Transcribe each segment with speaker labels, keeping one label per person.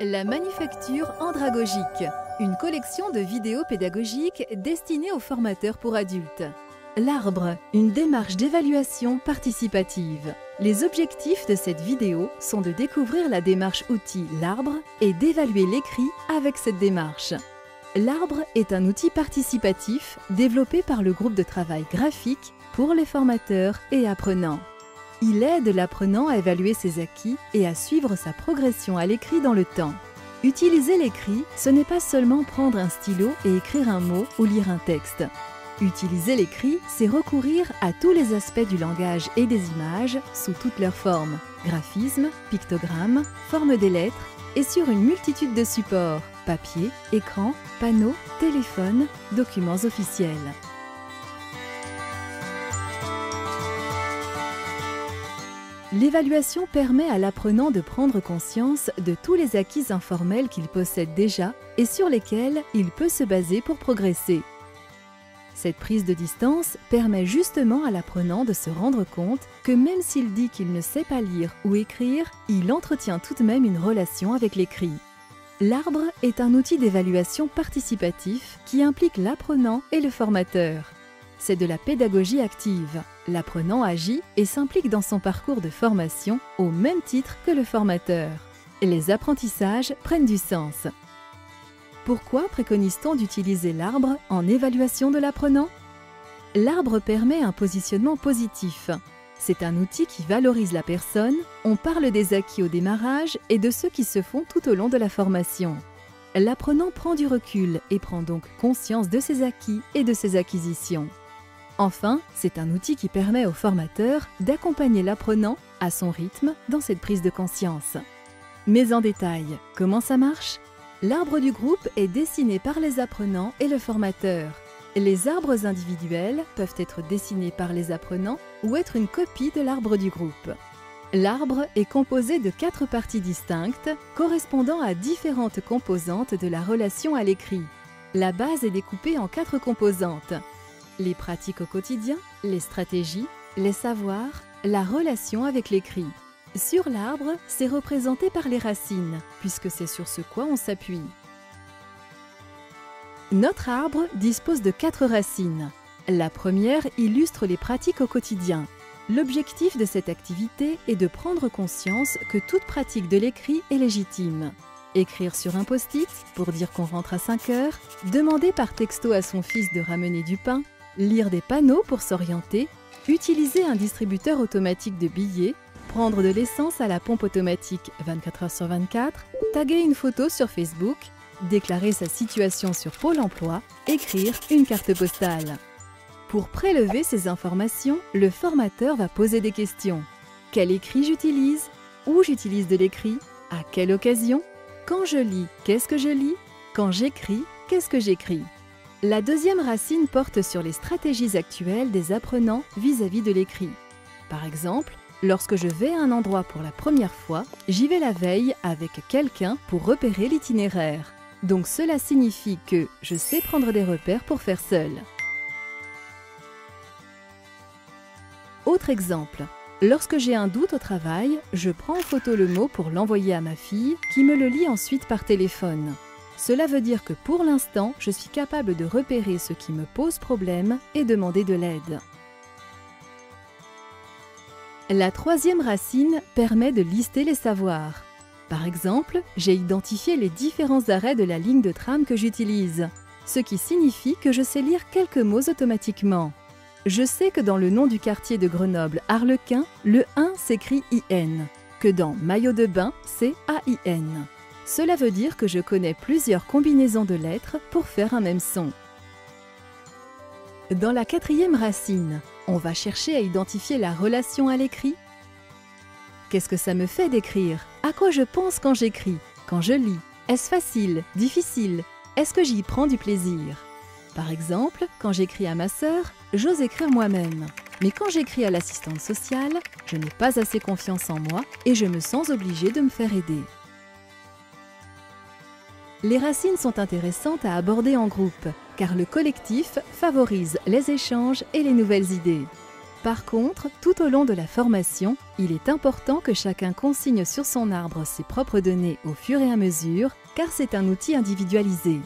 Speaker 1: La Manufacture Andragogique, une collection de vidéos pédagogiques destinées aux formateurs pour adultes. L'arbre, une démarche d'évaluation participative. Les objectifs de cette vidéo sont de découvrir la démarche outil L'arbre et d'évaluer l'écrit avec cette démarche. L'arbre est un outil participatif développé par le groupe de travail graphique pour les formateurs et apprenants. Il aide l'apprenant à évaluer ses acquis et à suivre sa progression à l'écrit dans le temps. Utiliser l'écrit, ce n'est pas seulement prendre un stylo et écrire un mot ou lire un texte. Utiliser l'écrit, c'est recourir à tous les aspects du langage et des images sous toutes leurs formes, graphisme, pictogramme, forme des lettres et sur une multitude de supports, papier, écran, panneaux, téléphone, documents officiels. L'évaluation permet à l'apprenant de prendre conscience de tous les acquis informels qu'il possède déjà et sur lesquels il peut se baser pour progresser. Cette prise de distance permet justement à l'apprenant de se rendre compte que même s'il dit qu'il ne sait pas lire ou écrire, il entretient tout de même une relation avec l'écrit. L'arbre est un outil d'évaluation participatif qui implique l'apprenant et le formateur. C'est de la pédagogie active. L'apprenant agit et s'implique dans son parcours de formation au même titre que le formateur. Les apprentissages prennent du sens. Pourquoi préconise-t-on d'utiliser l'arbre en évaluation de l'apprenant? L'arbre permet un positionnement positif. C'est un outil qui valorise la personne, on parle des acquis au démarrage et de ceux qui se font tout au long de la formation. L'apprenant prend du recul et prend donc conscience de ses acquis et de ses acquisitions. Enfin, c'est un outil qui permet au formateur d'accompagner l'apprenant à son rythme dans cette prise de conscience. Mais en détail, comment ça marche? L'arbre du groupe est dessiné par les apprenants et le formateur. Les arbres individuels peuvent être dessinés par les apprenants ou être une copie de l'arbre du groupe. L'arbre est composé de 4 parties distinctes correspondant à différentes composantes de la relation à l'écrit. La base est découpée en 4 composantes. Les pratiques au quotidien, les stratégies, les savoirs, la relation avec l'écrit. Sur l'arbre, c'est représenté par les racines, puisque c'est sur ce quoi on s'appuie. Notre arbre dispose de 4 racines. La première illustre les pratiques au quotidien. L'objectif de cette activité est de prendre conscience que toute pratique de l'écrit est légitime. Écrire sur un post-it pour dire qu'on rentre à 5 heures, demander par texto à son fils de ramener du pain, lire des panneaux pour s'orienter, utiliser un distributeur automatique de billets, prendre de l'essence à la pompe automatique 24 heures sur 24, taguer une photo sur Facebook, déclarer sa situation sur Pôle emploi, écrire une carte postale. Pour prélever ces informations, le formateur va poser des questions. Quel écrit j'utilise? Où j'utilise de l'écrit? À quelle occasion? Quand je lis, qu'est-ce que je lis? Quand j'écris, qu'est-ce que j'écris? La deuxième racine porte sur les stratégies actuelles des apprenants vis-à-vis de l'écrit. Par exemple, lorsque je vais à un endroit pour la première fois, j'y vais la veille avec quelqu'un pour repérer l'itinéraire. Donc cela signifie que je sais prendre des repères pour faire seul. Autre exemple, lorsque j'ai un doute au travail, je prends en photo le mot pour l'envoyer à ma fille qui me le lit ensuite par téléphone. Cela veut dire que pour l'instant, je suis capable de repérer ce qui me pose problème et demander de l'aide. La troisième racine permet de lister les savoirs. Par exemple, j'ai identifié les différents arrêts de la ligne de tram que j'utilise, ce qui signifie que je sais lire quelques mots automatiquement. Je sais que dans le nom du quartier de Grenoble, Arlequin, le 1 s'écrit IN, que dans maillot de bain, c'est AIN. Cela veut dire que je connais plusieurs combinaisons de lettres pour faire un même son. Dans la quatrième racine, on va chercher à identifier la relation à l'écrit. Qu'est-ce que ça me fait d'écrire? À quoi je pense quand j'écris? Quand je lis? Est-ce facile? Difficile? Est-ce que j'y prends du plaisir? Par exemple, quand j'écris à ma sœur, j'ose écrire moi-même. Mais quand j'écris à l'assistante sociale, je n'ai pas assez confiance en moi et je me sens obligée de me faire aider. Les racines sont intéressantes à aborder en groupe, car le collectif favorise les échanges et les nouvelles idées. Par contre, tout au long de la formation, il est important que chacun consigne sur son arbre ses propres données au fur et à mesure, car c'est un outil individualisé.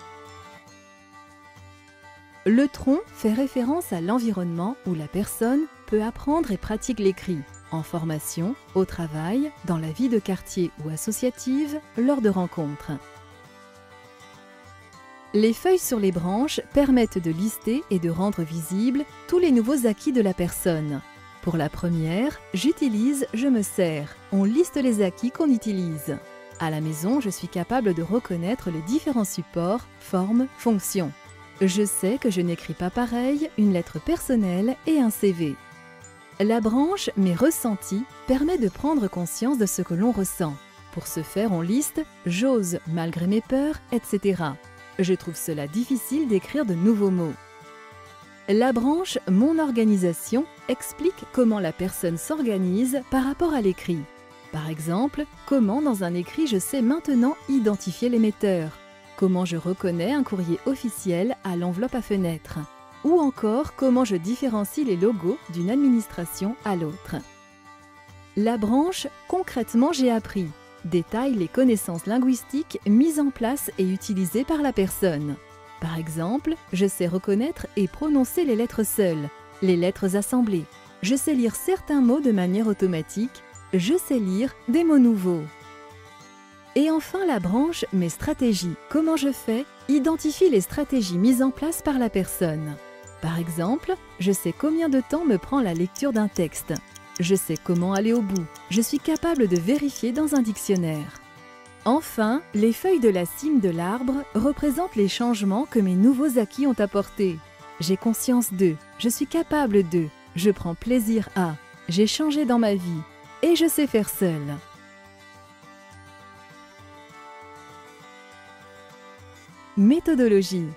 Speaker 1: Le tronc fait référence à l'environnement où la personne peut apprendre et pratique l'écrit, en formation, au travail, dans la vie de quartier ou associative, lors de rencontres. Les feuilles sur les branches permettent de lister et de rendre visibles tous les nouveaux acquis de la personne. Pour la première, j'utilise, je me sers. On liste les acquis qu'on utilise. À la maison, je suis capable de reconnaître les différents supports, formes, fonctions. Je sais que je n'écris pas pareil, une lettre personnelle et un CV. La branche « Mes ressentis » permet de prendre conscience de ce que l'on ressent. Pour ce faire, on liste « j'ose malgré mes peurs, etc. » Je trouve cela difficile d'écrire de nouveaux mots. La branche « Mon organisation » explique comment la personne s'organise par rapport à l'écrit. Par exemple, comment dans un écrit je sais maintenant identifier l'émetteur, comment je reconnais un courrier officiel à l'enveloppe à fenêtre, ou encore comment je différencie les logos d'une administration à l'autre. La branche « Concrètement j'ai appris » détaille les connaissances linguistiques mises en place et utilisées par la personne. Par exemple, je sais reconnaître et prononcer les lettres seules, les lettres assemblées. Je sais lire certains mots de manière automatique. Je sais lire des mots nouveaux. Et enfin la branche « Mes stratégies ». Comment je fais? Identifie les stratégies mises en place par la personne. Par exemple, je sais combien de temps me prend la lecture d'un texte. Je sais comment aller au bout. Je suis capable de vérifier dans un dictionnaire. Enfin, les feuilles de la cime de l'arbre représentent les changements que mes nouveaux acquis ont apportés. J'ai conscience d'eux, je suis capable d'eux, je prends plaisir à, j'ai changé dans ma vie et je sais faire seul. Méthodologie.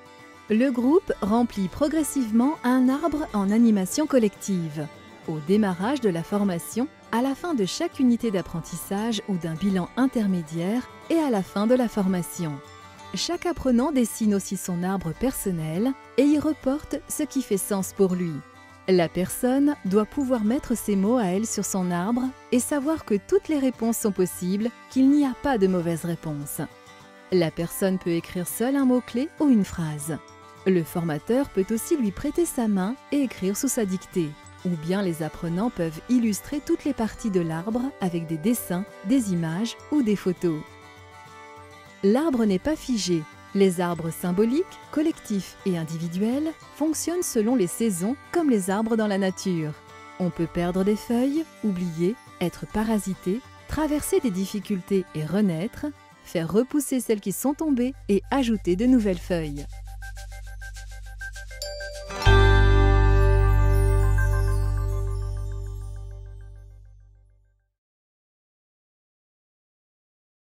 Speaker 1: Le groupe remplit progressivement un arbre en animation collective. Au démarrage de la formation, à la fin de chaque unité d'apprentissage ou d'un bilan intermédiaire et à la fin de la formation. Chaque apprenant dessine aussi son arbre personnel et y reporte ce qui fait sens pour lui. La personne doit pouvoir mettre ses mots à elle sur son arbre et savoir que toutes les réponses sont possibles, qu'il n'y a pas de mauvaise réponse. La personne peut écrire seule un mot-clé ou une phrase. Le formateur peut aussi lui prêter sa main et écrire sous sa dictée. Ou bien les apprenants peuvent illustrer toutes les parties de l'arbre avec des dessins, des images ou des photos. L'arbre n'est pas figé. Les arbres symboliques, collectifs et individuels fonctionnent selon les saisons comme les arbres dans la nature. On peut perdre des feuilles, oublier, être parasité, traverser des difficultés et renaître, faire repousser celles qui sont tombées et ajouter de nouvelles feuilles.